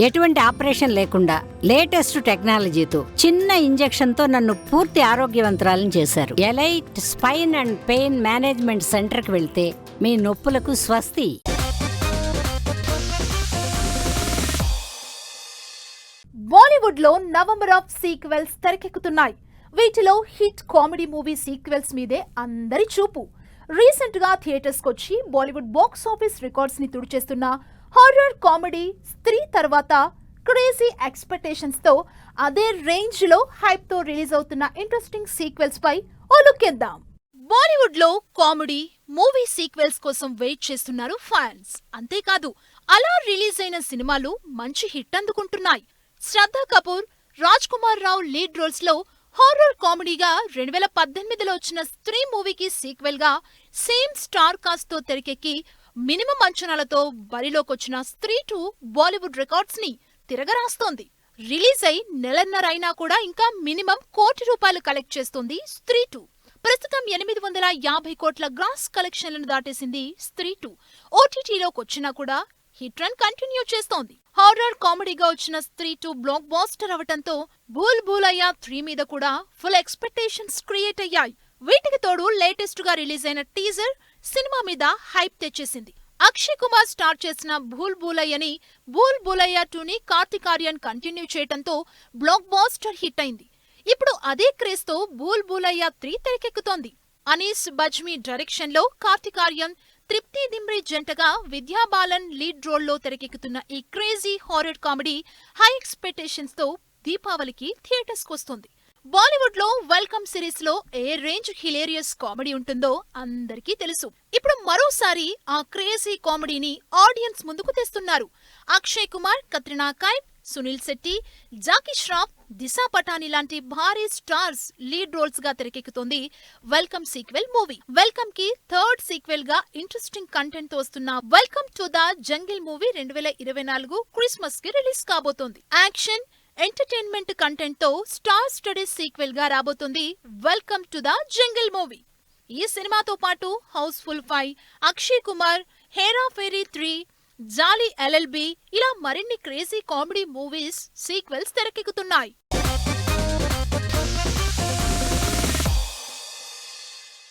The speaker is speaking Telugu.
ఎటువంటి ఆపరేషన్ లేకుండా లేటెస్ట్ టెక్నాలజీతో చిన్న ఇంజెక్షన్ తో నన్ను పూర్తి ఆరోగ్యవంతురాలను చేశారు. Elite spine and pain management centre కి వెళ్తే మీ నొప్పులకు స్వస్తి. బాలీవుడ్ లో నవంబర్ ఆఫ్ సీక్వెల్స్ తెరకెక్కుతున్నాయి. వీటిలో హిట్ కామెడీ మూవీ సీక్వెల్స్ మీదే అందరి చూపు. రీసెంట్ గా థియేటర్స్ కొచ్చి బాలీవుడ్ బాక్స్ ఆఫీస్ రికార్డ్స్ ని తుడిచేస్తున్న హారర్ కామెడీ స్త్రీ తర్వాత క్రేజీ ఎక్స్పెక్టేషన్స్ తో అదే రేంజ్ లో హైప్ తో రిలీజ్ అవుతున్న ఇంట్రెస్టింగ్ సీక్వెల్స్ పై ఓ లుక్ ఇద్దాం. బాలీవుడ్ లో కామెడీ మూవీ సీక్వెల్స్ కోసం వెయిట్ చేస్తున్నారు ఫ్యాన్స్. అంతేకాదు అలా రిలీజ్ అయిన సినిమాలు మంచి హిట్ అందుకుంటున్నాయి. శ్రద్ధా కపూర్, రాజ్ కుమార్ రావు లీడ్ రోల్స్ లో హారర్ కామెడీగా 2018లో వచ్చిన స్త్రీ మూవీకి సీక్వెల్ గా సేమ్ స్టార్ కాస్ట్ తో తెరకెక్కి మినిమం అంచనాలతో బరిలోకొచ్చిన స్త్రీ 2 బాలీవుడ్ రికార్డ్స్ ని తిరగరాస్తోంది. రిలీజ్ అయి నెలన్నర అయినా కూడా ఇంకా మినిమం ₹1 కలెక్ట్ చేస్తోంది స్త్రీ 2. ప్రస్తుతం 850 కోట్ల గ్రాస్ కలెక్షన్లను దాటేసింది స్త్రీ 2. ఓటీటీలోకొచ్చినా కూడా హిట్ రన్ కంటిన్యూ చేస్తోంది. హారర్ కామెడీగా వచ్చిన స్త్రీ 2 బ్లాక్ బాస్టర్ అవటంతో భూల్ భూలయ్యా 3 మీద కూడా ఫుల్ ఎక్స్పెక్టేషన్స్ క్రియేట్ అయ్యాయి. వీటికి తోడు లేటెస్ట్ గా రిలీజ్ అయిన టీజర్ సినిమా మీద హైప్ తెచ్చేసింది. అక్షయ్ కుమార్ స్టార్ట్ చేసిన భూల్ భూలయ్యని భూల్ భూలయ్యా 2ని కార్తిక్ ఆర్యన్ కంటిన్యూ చేయటంతో బ్లాక్ బాస్టర్ హిట్ అయింది. ఇప్పుడు అదే క్రేజ్ తో భూల్ భూలయ్యా 3 తెరకెక్కుతోంది. అనీస్ బజ్మీ డైరెక్షన్ లో కార్తిక్ ఆర్యన్, తృప్తి దిమ్రీ జంటగా విద్యా బాలన్ లీడ్ రోల్ లో తెరకెక్కుతున్న ఈ crazy horror comedy high expectations తో దీపావళికి థియేటర్స్ కొస్తుంది. బాలీవుడ్ లో వెల్కమ్ సిరీస్ లో ఏ రేంజ్ హిలేరియస్ కామెడీ ఉంటుందో అందరికీ తెలుసు. ఇప్పుడు మరోసారి ఆ క్రేజీ కామెడీని ఆడియన్స్ ముందుకు తెస్తున్నారు. అక్షయ్ కుమార్, కత్రినా కైఫ్, సునీల్ శెట్టి, జాకీ ష్రాఫ్, దిశా పటాని లాంటి భారీ స్టార్స్ లీడ్ రోల్స్ గా తెరకెక్కుతోంది వెల్కమ్ సీక్వెల్ మూవీ. వెల్కమ్ కి థర్డ్ సీక్వెల్ గా ఇంట్రెస్టింగ్ కంటెంట్ తో వస్తున్న welcome to the jungle movie 2024 Christmas కి రిలీజ్ కాబోతోంది. యాక్షన్, ఎంటర్టైన్మెంట్ కంటెంట్ తో స్టార్ స్టడీస్ సీక్వెల్ గా రాబోతోంది welcome to the jungle movie. ఈ సినిమాతో పాటు హౌస్ఫుల్ 5, అక్షయ్ కుమార్, హేరా ఫేరీ 3, జాలీ LLB ఇలా మరిన్ని క్రేజీ కామెడీ మూవీస్ సీక్వెల్స్ తెరకెక్కుతున్నాయి.